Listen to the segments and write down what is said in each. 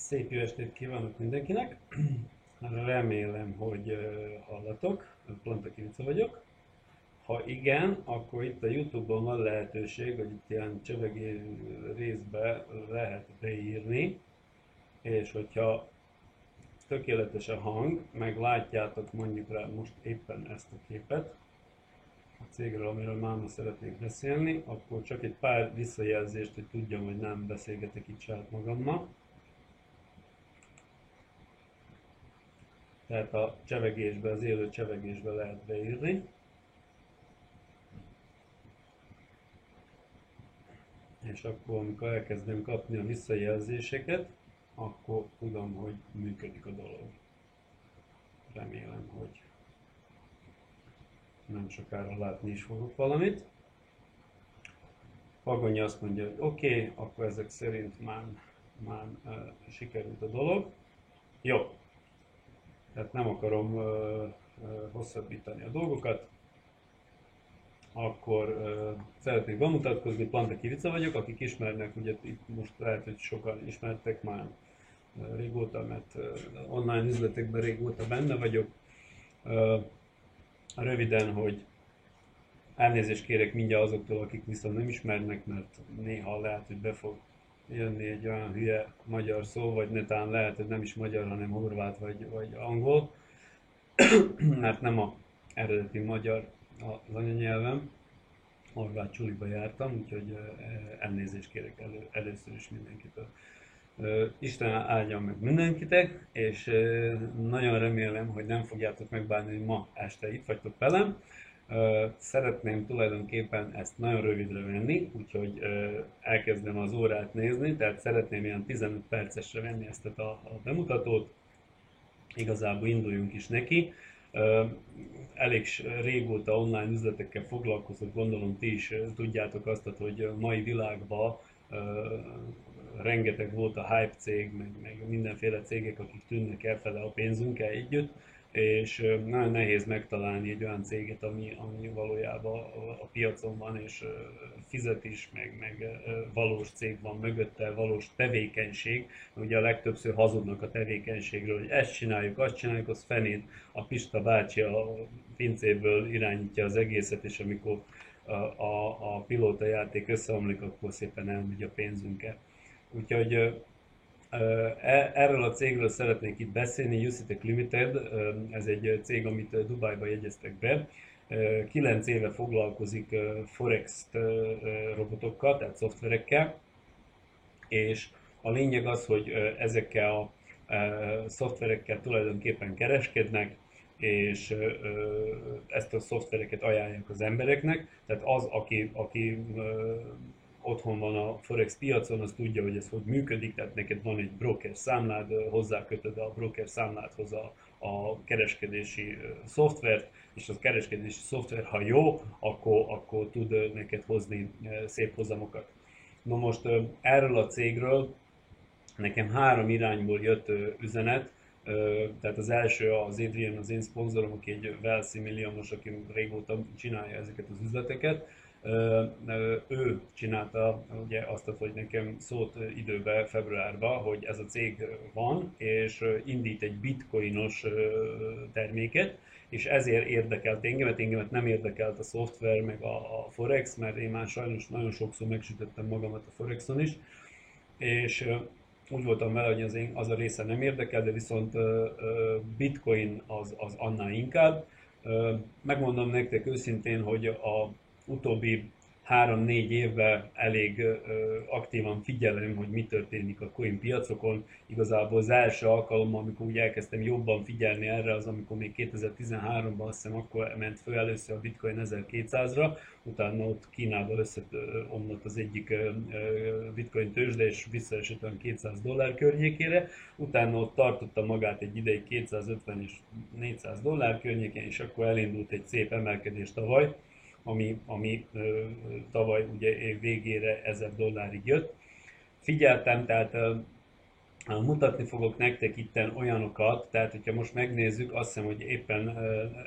Szép jó estét kívánok mindenkinek! Remélem, hogy hallatok. Planta Kilica vagyok. Ha igen, akkor itt a Youtube-on van lehetőség, hogy itt ilyen csövegő részbe lehet beírni, és hogyha tökéletes a hang, meg látjátok mondjuk rá most éppen ezt a képet, a cégről, amiről máma szeretnék beszélni, akkor csak egy pár visszajelzést, hogy tudjam, hogy nem beszélgetek itt saját magammal. Tehát a csevegésbe, az élő csevegésbe lehet beírni. És akkor, amikor elkezdem kapni a visszajelzéseket, akkor tudom, hogy működik a dolog. Remélem, hogy nem sokára látni is fogok valamit. Pagonyi azt mondja, hogy oké, akkor ezek szerint már sikerült a dolog. Jó, tehát nem akarom hosszabbítani a dolgokat. Akkor szeretnék bemutatkozni, Planta Kilica vagyok, akik ismernek, ugye itt most lehet, hogy sokan ismertek már régóta, mert online üzletekben régóta benne vagyok. Röviden, hogy elnézést kérek mindjárt azoktól, akik viszont nem ismernek, mert néha lehet, hogy be fog jönni egy olyan hülye magyar szó, vagy netán lehet, hogy nem is magyar, hanem horvát vagy angol, mert nem a eredeti magyar az anyanyelvem. Horvát csuliba jártam, úgyhogy elnézést kérek először is mindenkitől. Isten áldjon meg mindenkitek, és nagyon remélem, hogy nem fogjátok megbánni, hogy ma este itt vagytok velem. Szeretném tulajdonképpen ezt nagyon rövidre venni, úgyhogy elkezdem az órát nézni, tehát szeretném ilyen 15 percesre venni ezt a bemutatót. Igazából induljunk is neki. Elég régóta online üzletekkel foglalkozok, gondolom ti is tudjátok azt, hogy a mai világban rengeteg volt a hype cég, meg mindenféle cégek, akik tűnnek elfele a pénzünkkel együtt, és nagyon nehéz megtalálni egy olyan céget, ami valójában a piacon van, és fizet is, meg valós cég van mögötte, valós tevékenység. Ugye a legtöbbször hazudnak a tevékenységről, hogy ezt csináljuk, azt csináljuk, az fenét. A Pista bácsi a pincéből irányítja az egészet, és amikor a pilóta játék összeomlik, akkor szépen elmegy a pénzünkkel. Úgyhogy erről a cégről szeretnék itt beszélni, Ucitech Limited, ez egy cég, amit Dubájba jegyeztek be. 9 éve foglalkozik Forex robotokkal, tehát szoftverekkel, és a lényeg az, hogy ezekkel a szoftverekkel tulajdonképpen kereskednek, és ezt a szoftvereket ajánlják az embereknek, tehát az, aki otthon van a Forex piacon, az tudja, hogy ez hogy működik, tehát neked van egy broker számlád, hozzákötöd a broker számládhoz a kereskedési szoftvert, és az kereskedési szoftver, ha jó, akkor tud neked hozni szép hozamokat. Na most erről a cégről nekem 3 irányból jött üzenet, tehát az első az Adrian, az én szponzorom, aki egy Velszi milliómos, aki régóta csinálja ezeket az üzleteket. Ő csinálta ugye azt, hogy nekem szólt időben, februárban, hogy ez a cég van, és indít egy bitcoinos terméket, és ezért érdekelt engemet nem érdekelt a szoftver, meg a Forex, mert én már sajnos nagyon sokszor megsütöttem magamat a Forexon is, és úgy voltam vele, hogy az a része nem érdekel, de viszont bitcoin az annál inkább. Megmondom nektek őszintén, hogy a utóbbi 3-4 évben elég aktívan figyelem, hogy mi történik a coin piacokon. Igazából az első alkalom, amikor úgy elkezdtem jobban figyelni erre, az amikor még 2013-ban, azt hiszem, akkor ment föl először a bitcoin 1200-ra, utána ott Kínában összeomlott az egyik bitcoin tőzsde, és visszaesett olyan $200 környékére, utána ott tartotta magát egy ideig 250 és $400 környékén, és akkor elindult egy szép emelkedés tavaly, ami tavaly ugye év végére $1000 jött. Figyeltem, tehát mutatni fogok nektek itten olyanokat, tehát hogyha most megnézzük, azt hiszem, hogy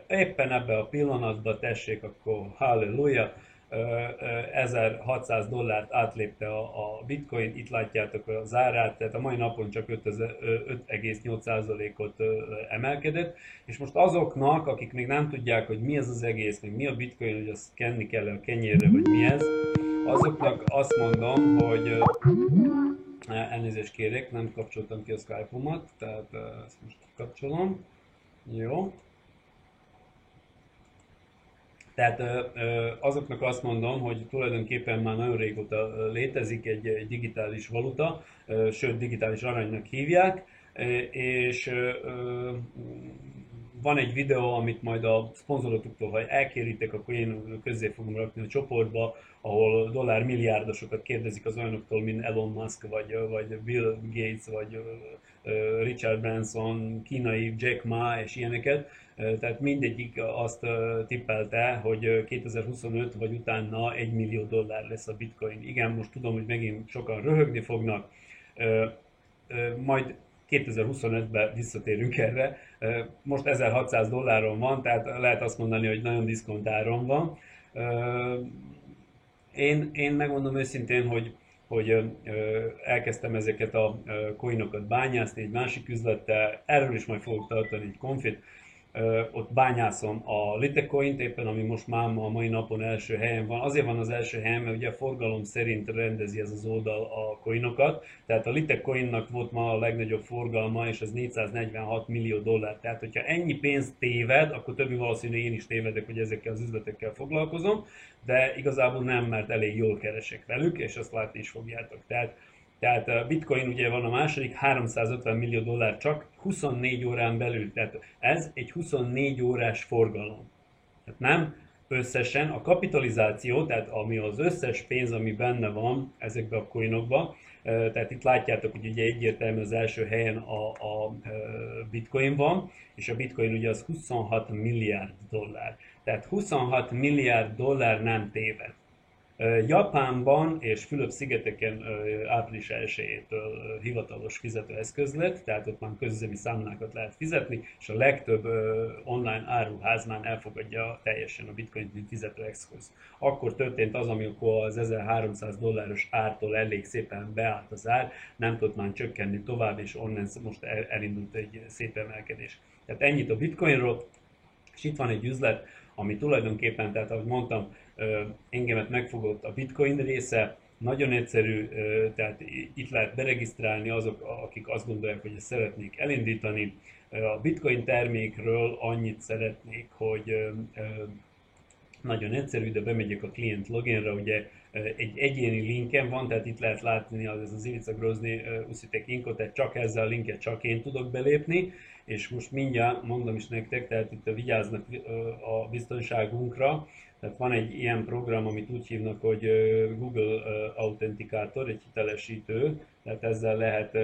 éppen ebben a pillanatban tessék, akkor halleluja, $1600 átlépte a bitcoin, itt látjátok az árát, tehát a mai napon csak 5,8%-ot emelkedett, és most azoknak, akik még nem tudják, hogy mi ez az egész, meg mi a bitcoin, hogy azt kenni kell a kenyérre, vagy mi ez, azoknak azt mondom, hogy elnézést kérek, nem kapcsoltam ki a Skype-omat, tehát ezt most kapcsolom. Jó. Tehát azoknak azt mondom, hogy tulajdonképpen már nagyon régóta létezik egy digitális valuta, sőt digitális aranynak hívják, és van egy videó, amit majd a szponzorotoktól, ha elkéritek, akkor én közzé fogom rakni a csoportba, ahol dollármilliárdosokat kérdezik az olyanoktól, mint Elon Musk, vagy Bill Gates, vagy Richard Branson, kínai Jack Ma és ilyeneket. Tehát mindegyik azt tippelte, hogy 2025 vagy utána $1 millió lesz a bitcoin. Igen, most tudom, hogy megint sokan röhögni fognak, majd 2025-ben visszatérünk erre. Most $1600 van, tehát lehet azt mondani, hogy nagyon diszkontáron van. Én megmondom őszintén, hogy elkezdtem ezeket a coinokat bányászni egy másik üzlettel, erről is majd fogok tartani egy konfit, ott bányászom a Litecoint, éppen ami most már a mai napon első helyen van. Azért van az első helyen, mert ugye a forgalom szerint rendezi ez az oldal a coinokat, tehát a Litecoinnak volt ma a legnagyobb forgalma, és ez $446 millió. Tehát, hogyha ennyi pénzt téved, akkor többi valószínű én is tévedek, hogy ezekkel az üzletekkel foglalkozom, de igazából nem, mert elég jól keresek velük, és azt látni is fogjátok. Tehát a Bitcoin ugye van a második, $350 millió csak 24 órán belül. Tehát ez egy 24 órás forgalom. Tehát nem összesen a kapitalizáció, tehát ami az összes pénz, ami benne van ezekben a coinokban, tehát itt látjátok, hogy ugye egyértelműen az első helyen a Bitcoin van, és a Bitcoin ugye az $26 milliárd. Tehát $26 milliárd nem téved. Japánban és Fülöp-szigeteken április 1-től hivatalos fizetőeszköz lett, tehát ott már közüzemi számlákat lehet fizetni, és a legtöbb online áruház már elfogadja teljesen a bitcoin mint fizetőeszköz. Akkor történt az, amikor az $1300 ártól elég szépen beállt az ár, nem tudott már csökkenni tovább, és onnan most elindult egy szép emelkedés. Tehát ennyit a bitcoinról, és itt van egy üzlet, ami tulajdonképpen, tehát ahogy mondtam, engemet megfogott a bitcoin része, nagyon egyszerű, tehát itt lehet beregisztrálni azok, akik azt gondolják, hogy ezt szeretnék elindítani. A bitcoin termékről annyit szeretnék, hogy nagyon egyszerű, de bemegyek a client loginra, ugye egy egyéni linkem van, tehát itt lehet látni az Ivica Grozny Uszitek Inkot, tehát csak ezzel a linket csak én tudok belépni, és most mindjárt mondom is nektek, tehát itt vigyáznak a biztonságunkra, tehát van egy ilyen program, amit úgy hívnak, hogy Google Authenticator, egy hitelesítő, tehát ezzel lehet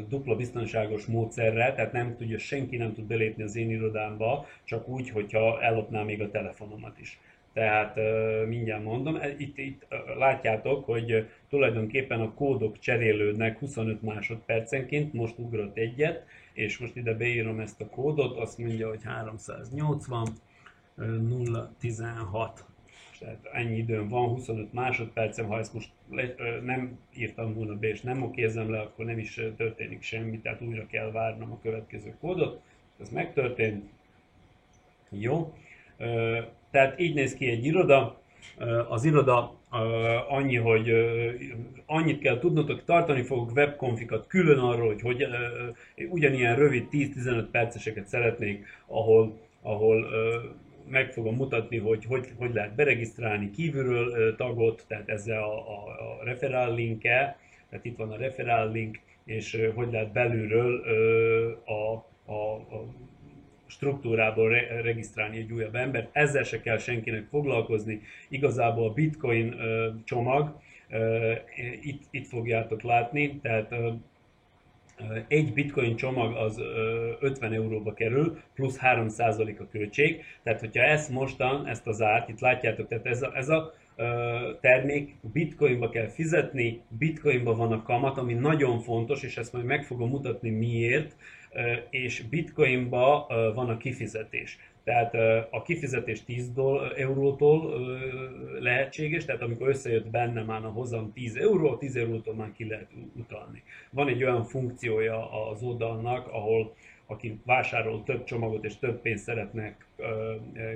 dupla biztonságos módszerrel, tehát senki nem tud belépni az én irodámba, csak úgy, hogyha ellopná még a telefonomat is. Tehát mindjárt mondom, itt látjátok, hogy tulajdonképpen a kódok cserélődnek 25 másodpercenként, most ugrott egyet, és most ide beírom ezt a kódot, azt mondja, hogy 380 016. Tehát ennyi időm van, 25 másodpercem, ha ezt most nem írtam volna be és nem okézem le, akkor nem is történik semmi, tehát újra kell várnom a következő kódot. Ez megtörtént. Jó. Tehát így néz ki egy iroda. Az iroda annyi, hogy annyit kell tudnotok, tartani fogok webkonfikat külön arról, hogy ugyanilyen rövid 10-15 perceseket szeretnék, ahol meg fogom mutatni, hogy lehet beregisztrálni kívülről tagot, tehát ezzel a referál linkkel, tehát itt van a referál link, és hogy lehet belülről a struktúrából regisztrálni egy újabb embert. Ezzel se kell senkinek foglalkozni. Igazából a bitcoin csomag, itt fogjátok látni, tehát egy bitcoin csomag az 50 euróba kerül, plusz 3% a költség. Tehát, hogyha ezt az árt, itt látjátok, tehát ez a termék bitcoinba kell fizetni, bitcoinba van a kamat, ami nagyon fontos, és ezt majd meg fogom mutatni miért, és bitcoinba van a kifizetés. Tehát a kifizetés 10 eurótól lehetséges, tehát amikor összejött benne már a hozam 10 euró, 10 eurótól már ki lehet utalni. Van egy olyan funkciója az oldalnak, ahol aki vásárol több csomagot és több pénzt szeretnek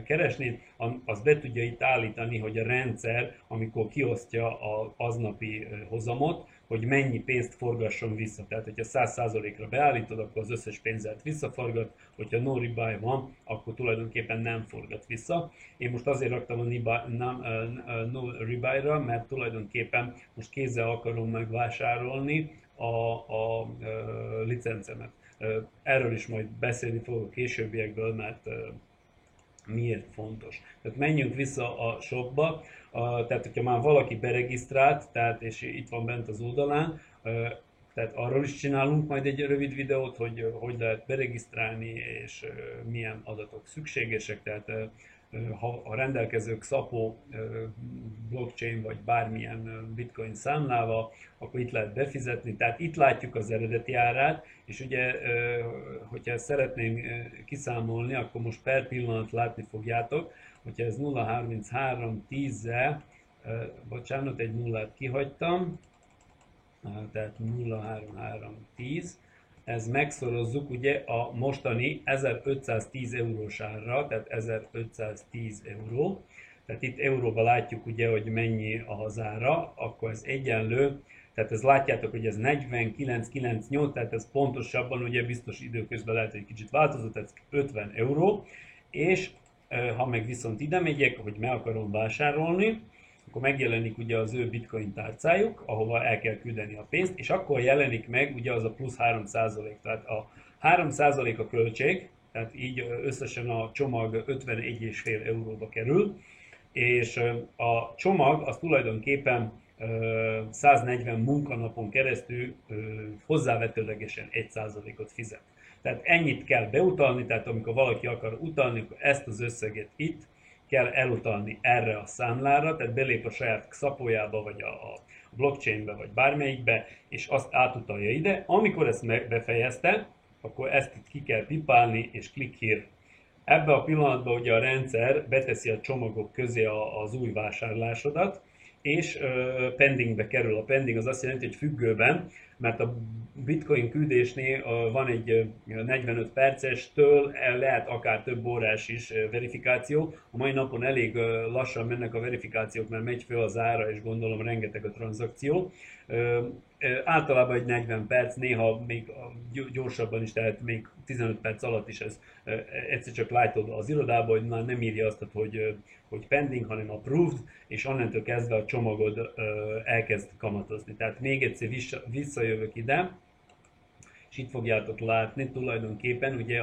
keresni, az be tudja itt állítani, hogy a rendszer, amikor kiosztja az aznapi hozamot, hogy mennyi pénzt forgasson vissza. Tehát, hogyha 100%-ra beállítod, akkor az összes pénzet visszaforgat, hogyha no rebuy van, akkor tulajdonképpen nem forgat vissza. Én most azért raktam a no rebuy-ra, mert tulajdonképpen most kézzel akarom megvásárolni a licencemet. Erről is majd beszélni fogok későbbiekből, mert miért fontos. Tehát menjünk vissza a shopba, tehát hogyha már valaki beregisztrált, tehát és itt van bent az oldalán, tehát arról is csinálunk majd egy rövid videót, hogy lehet beregisztrálni és milyen adatok szükségesek, tehát ha a rendelkezők Xapo blockchain vagy bármilyen bitcoin számlával, akkor itt lehet befizetni, tehát itt látjuk az eredeti árát, és ugye, hogyha szeretnénk kiszámolni, akkor most per pillanat látni fogjátok, hogyha ez 0,3310-zel, bocsánat, egy nullát kihagytam, tehát 0,3310, ez megszorozzuk ugye a mostani 1510 eurós árra, tehát 1510 euró. Tehát itt euróba látjuk ugye, hogy mennyi az ára, akkor ez egyenlő, tehát ez látjátok, hogy ez 49,98, tehát ez pontosabban ugye biztos időközben lehet, hogy kicsit változott, tehát 50 euró, és ha meg viszont ide megyek, hogy meg akarom vásárolni, akkor megjelenik ugye az ő bitcoin tárcájuk, ahova el kell küldeni a pénzt, és akkor jelenik meg ugye az a plusz 3%. Tehát a 3% a költség, tehát így összesen a csomag 51,5 euróba kerül, és a csomag az tulajdonképpen 140 munkanapon keresztül hozzávetőlegesen 1%-ot fizet. Tehát ennyit kell beutalni, tehát amikor valaki akar utalni, akkor ezt az összeget itt kell elutalni erre a számlára, tehát belép a saját Xapójába, vagy a blockchainbe, vagy bármelyikbe, és azt átutalja ide. Amikor ezt befejezte, akkor ezt itt ki kell pipálni, és click here. Ebben a pillanatban ugye a rendszer beteszi a csomagok közé az új vásárlásodat, és pendingbe kerül. A pending az azt jelenti, hogy függőben, mert a bitcoin küldésnél van egy 45 percestől lehet akár több órás is verifikáció. A mai napon elég lassan mennek a verifikációk, mert megy föl az ára, és gondolom rengeteg a tranzakció. Általában egy 40 perc, néha még gyorsabban is, tehát még 15 perc alatt is ez egyszer csak látod az irodában, hogy már nem írja azt, hogy pending, hanem approved, és onnantól kezdve a csomagod elkezd kamatozni. Tehát még egyszer visszajövök ide, és itt fogjátok látni tulajdonképpen, ugye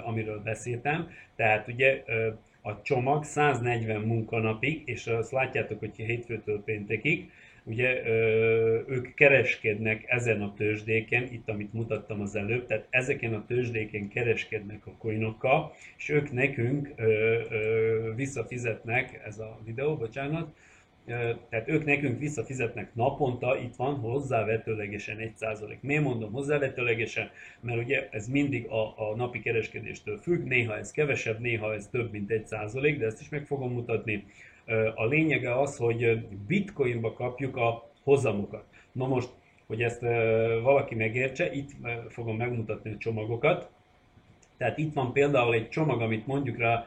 amiről beszéltem, tehát ugye a csomag 140 munkanapig, és azt látjátok, hogy hétfőtől péntekig, ugye ők kereskednek ezen a tőzsdéken, itt amit mutattam az előbb, tehát ezeken a tőzsdéken kereskednek a coinokkal, és ők nekünk visszafizetnek, ez a videó, bocsánat, tehát ők nekünk visszafizetnek naponta, itt van hozzávetőlegesen 1%. Miért mondom hozzávetőlegesen? Mert ugye ez mindig a napi kereskedéstől függ, néha ez kevesebb, néha ez több mint 1%, de ezt is meg fogom mutatni. A lényege az, hogy bitcoinba kapjuk a hozamokat. Na most, hogy ezt valaki megértse, itt fogom megmutatni a csomagokat. Tehát itt van például egy csomag, amit mondjuk rá,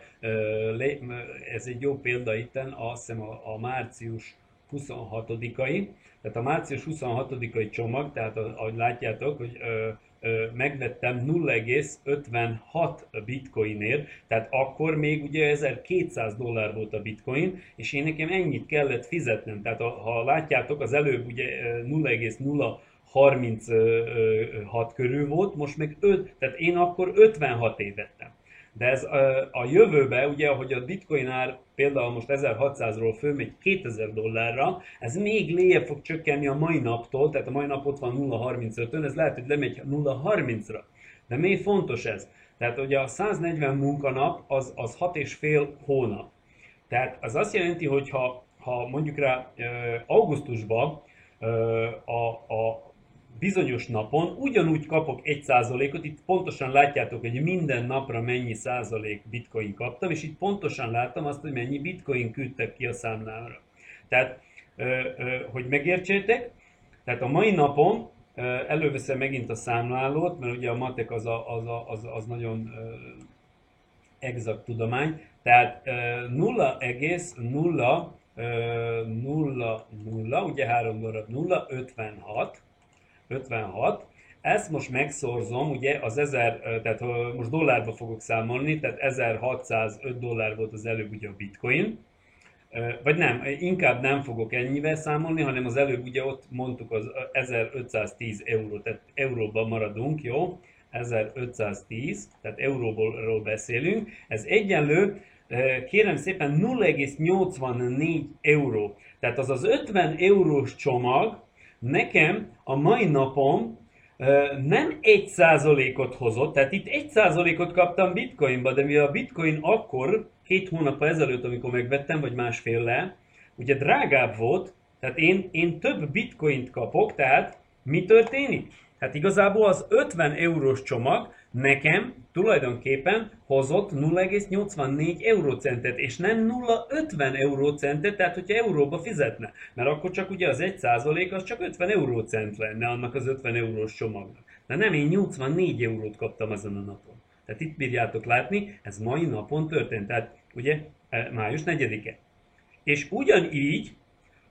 ez egy jó példa itten, azt hiszem a március 26-ai. Tehát a március 26-ai csomag, tehát ahogy látjátok, hogy megvettem 0,56 bitcoinért, tehát akkor még ugye 1200 dollár volt a bitcoin, és én nekem ennyit kellett fizetnem. Tehát ha látjátok, az előbb ugye 0,036 körül volt, most meg 5, tehát én akkor 56 vettem. De ez a jövőbe, ugye, ahogy a bitcoin ár például most 1600-ról fölmegy 2000 dollárra, ez még lejjebb fog csökkenni a mai naptól, tehát a mai nap ott van 0,35-ön, ez lehet, hogy lemegy 0,30-ra. De miért fontos ez? Tehát ugye a 140 munkanap az 6,5 hónap. Tehát az azt jelenti, hogy ha mondjuk rá augusztusban a bizonyos napon ugyanúgy kapok 1%-ot, itt pontosan látjátok, hogy minden napra mennyi százalék bitcoin kaptam, és itt pontosan láttam azt, hogy mennyi bitcoin küldtek ki a számlámra. Tehát, hogy megértsétek, tehát a mai napon előveszem megint a számlálót, mert ugye a matek az nagyon exakt tudomány, tehát 0,000, ugye 3 darab 0, 56, ezt most megszorzom, ugye az 1000, tehát most dollárba fogok számolni, tehát 1605 dollár volt az előbb ugye a bitcoin, vagy nem, inkább nem fogok ennyivel számolni, hanem az előbb ugye ott mondtuk az 1510 euró, tehát euróban maradunk, jó? 1510, tehát euróból beszélünk. Ez egyenlő, kérem szépen 0,84 euró. Tehát az az 50 eurós csomag nekem a mai napon nem 1%-ot hozott, tehát itt 1%-ot kaptam bitcoinba, de mivel a bitcoin akkor, 2 hónap ezelőtt, amikor megvettem, vagy másfélle, ugye drágább volt, tehát én több bitcoint kapok, tehát mi történik? Hát igazából az 50 eurós csomag nekem tulajdonképpen hozott 0,84 eurocentet, és nem 0,50 eurocentet, tehát hogyha euróba fizetne. Mert akkor csak ugye az 1% az csak 50 eurocent lenne annak az 50 eurós csomagnak. De nem, én 84 eurót kaptam ezen a napon. Tehát itt bírjátok látni, ez mai napon történt, tehát ugye május 4-e. És ugyanígy,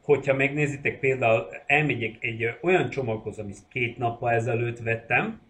hogyha megnézitek, például elmegyek egy olyan csomaghoz, amit 2 nappal ezelőtt vettem,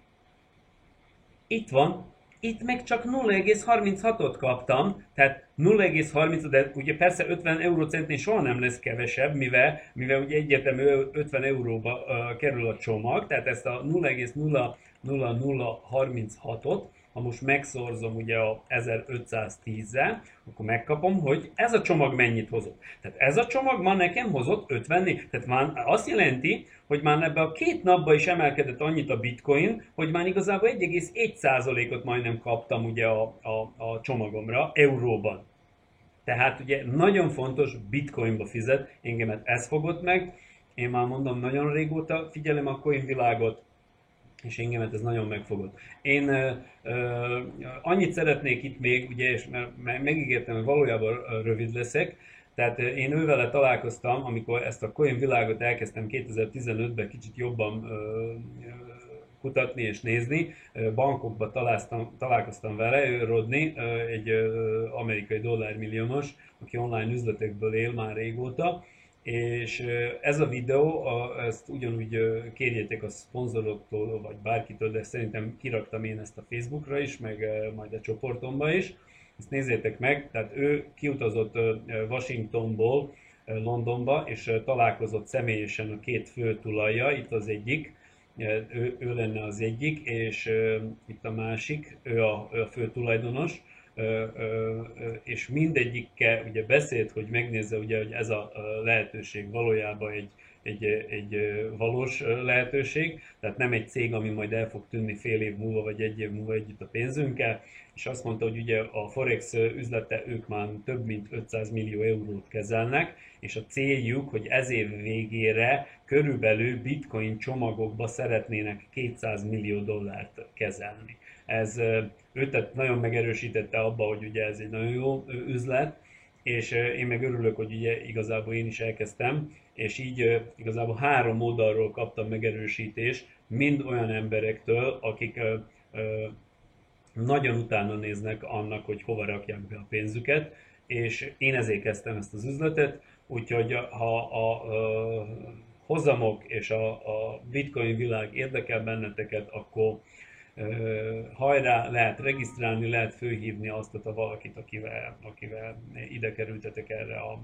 itt van, itt meg csak 0,36-ot kaptam, tehát 0,30, de ugye persze 50 eurocentnél soha nem lesz kevesebb, mivel ugye egyértelmű 50 euróba kerül a csomag, tehát ezt a 0,00036-ot, ha most megszorzom ugye a 1510-zel, akkor megkapom, hogy ez a csomag mennyit hozott. Tehát ez a csomag már nekem hozott 54. Tehát már azt jelenti, hogy már ebben a 2 napban is emelkedett annyit a bitcoin, hogy már igazából 1,1%-ot majdnem kaptam ugye a csomagomra euróban. Tehát ugye nagyon fontos, bitcoinba fizet, engemet ez fogott meg. Én már mondom, nagyon régóta figyelem a coin világot, és engemet ez nagyon megfogott. Én annyit szeretnék itt még, ugye, és mert megígértem, hogy valójában rövid leszek, tehát én ővele találkoztam, amikor ezt a coin világot elkezdtem 2015-ben kicsit jobban kutatni és nézni. Bankokban találkoztam vele, ő Rodney, egy amerikai dollármilliómos, aki online üzletekből él már régóta, és ez a videó, ezt ugyanúgy kérjétek a szponzoroktól, vagy bárkitől, de szerintem kiraktam én ezt a Facebookra is, meg majd a csoportomba is. Ezt nézzétek meg, tehát ő kiutazott Washingtonból Londonba, és találkozott személyesen a 2 fő tulajja, itt az egyik, ő lenne az egyik, és itt a másik, ő a fő tulajdonos, és mindegyikkel ugye beszélt, hogy megnézze, ugye, hogy ez a lehetőség valójában egy valós lehetőség, tehát nem egy cég, ami majd el fog tűnni fél év múlva, vagy 1 év múlva együtt a pénzünkkel, és azt mondta, hogy ugye a Forex üzlete ők már több mint 500 millió eurót kezelnek, és a céljuk, hogy ez év végére körülbelül bitcoin csomagokba szeretnének 200 millió dollárt kezelni. Ez őt nagyon megerősítette abba, hogy ugye ez egy nagyon jó üzlet, és én meg örülök, hogy ugye igazából én is elkezdtem, és így igazából 3 oldalról kaptam megerősítést, mind olyan emberektől, akik nagyon utána néznek annak, hogy hova rakják be a pénzüket, és én ezért kezdtem ezt az üzletet, úgyhogy ha a hozamok és a bitcoin világ érdekel benneteket, akkor hajrá, lehet regisztrálni, lehet fölhívni azt a valakit, akivel ide kerültetek erre a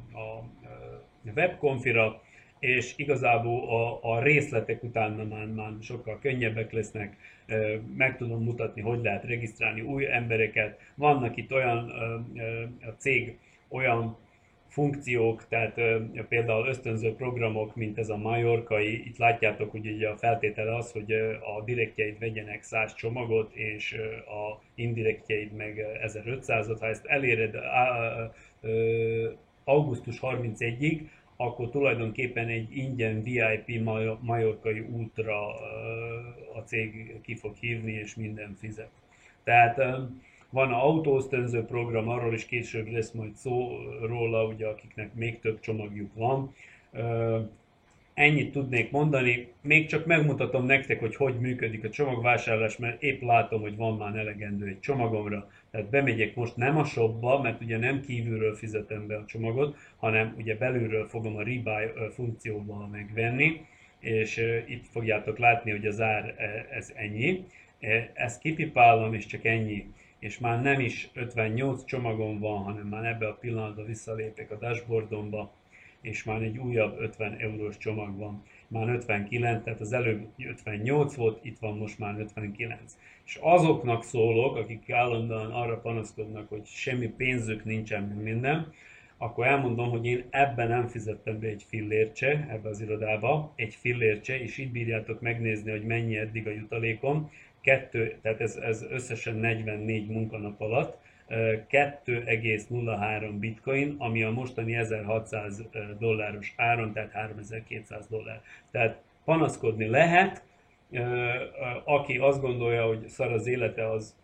webkonfira, és igazából a részletek utána már sokkal könnyebbek lesznek, meg tudom mutatni, hogy lehet regisztrálni új embereket. Vannak itt olyan, a cég olyan funkciók, tehát például ösztönző programok, mint ez a Majorkai, itt látjátok, hogy ugye a feltétele az, hogy a direktjeid vegyenek 100 csomagot, és a indirektjeid meg 1500-ot. Ha ezt eléred augusztus 31-ig, akkor tulajdonképpen egy ingyen VIP majorkai útra a cég ki fog hívni, és minden fizet. Tehát van a autóösztönző program, arról is később lesz majd szó róla, ugye, akiknek még több csomagjuk van. Ennyit tudnék mondani, még csak megmutatom nektek, hogy hogy működik a csomagvásárlás, mert épp látom, hogy van már elegendő egy csomagomra. Tehát bemegyek most nem a shopba, mert ugye nem kívülről fizetem be a csomagot, hanem ugye belülről fogom a rebuy funkcióval megvenni, és itt fogjátok látni, hogy az ár ez ennyi. Ezt kipipálom, és csak ennyi. És már nem is 58 csomagom van, hanem már ebbe a pillanatban visszalépek a dashboardomba, és már egy újabb 50 eurós csomag van. Már 59, tehát az előbb 58 volt, itt van most már 59. És azoknak szólok, akik állandóan arra panaszkodnak, hogy semmi pénzük nincsen, minden, akkor elmondom, hogy én ebben nem fizettem be egy fillércse, ebbe az irodába, egy fillércse, és itt bírjátok megnézni, hogy mennyi eddig a jutalékom. Tehát ez összesen 44 munkanap alatt, 2,03 bitcoin, ami a mostani 1600 dolláros áron, tehát 3200 dollár. Tehát panaszkodni lehet, aki azt gondolja, hogy szar az élete, az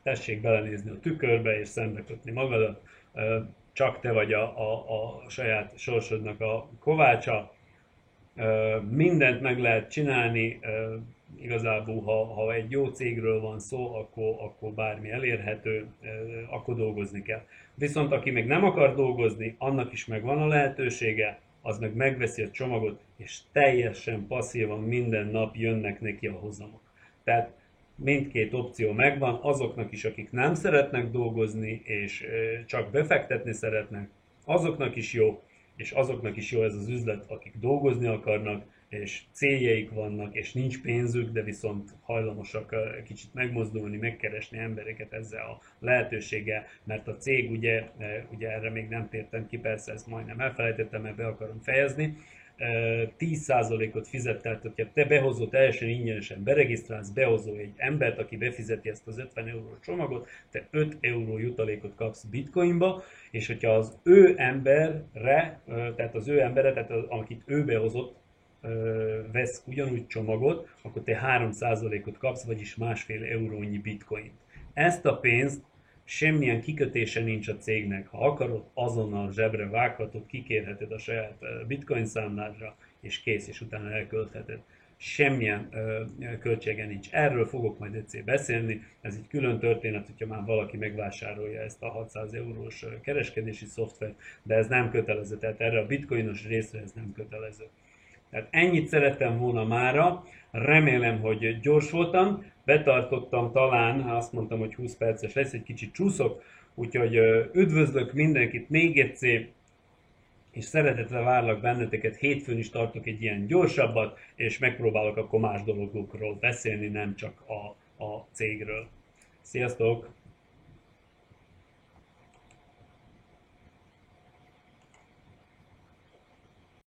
tessék belenézni a tükörbe és szembekötni magadat, csak te vagy a saját sorsodnak a kovácsa, mindent meg lehet csinálni, igazából ha egy jó cégről van szó, akkor bármi elérhető, akkor dolgozni kell. Viszont aki meg nem akar dolgozni, annak is megvan a lehetősége, az meg megveszi a csomagot, és teljesen passzívan minden nap jönnek neki a hozamok. Tehát mindkét opció megvan, azoknak is, akik nem szeretnek dolgozni, és csak befektetni szeretnek, azoknak is jó, és azoknak is jó ez az üzlet, akik dolgozni akarnak, és céljaik vannak, és nincs pénzük, de viszont hajlamosak kicsit megmozdulni, megkeresni embereket ezzel a lehetőséggel, mert a cég ugye erre még nem tértem ki, persze ezt majdnem elfelejtettem, mert be akarom fejezni, 10%-ot fizet, tehát hogyha te behozol teljesen ingyenesen, beregisztrálsz, behozol egy embert, aki befizeti ezt az 50 eurós csomagot, te 5 euró jutalékot kapsz bitcoinba, és hogyha az ő emberre, tehát akit ő behozott, vesz ugyanúgy csomagot, akkor te 3%-ot kapsz, vagyis másfél eurónyi bitcoint. Ezt a pénzt semmilyen kikötése nincs a cégnek. Ha akarod, azonnal zsebre vághatod, kikérheted a saját bitcoin számládra, és kész, és utána elköltheted. Semmilyen költsége nincs. Erről fogok majd egyszer beszélni, ez egy külön történet, hogyha már valaki megvásárolja ezt a 600 eurós kereskedési szoftvert, de ez nem kötelező, tehát erre a bitcoinos részre ez nem kötelező. Tehát ennyit szerettem volna mára, remélem, hogy gyors voltam, betartottam talán, azt mondtam, hogy 20 perces lesz, egy kicsit csúszok, úgyhogy üdvözlök mindenkit még egyszer, és szeretettel várlak benneteket, hétfőn is tartok egy ilyen gyorsabbat, és megpróbálok akkor más dolgokról beszélni, nem csak a cégről. Sziasztok!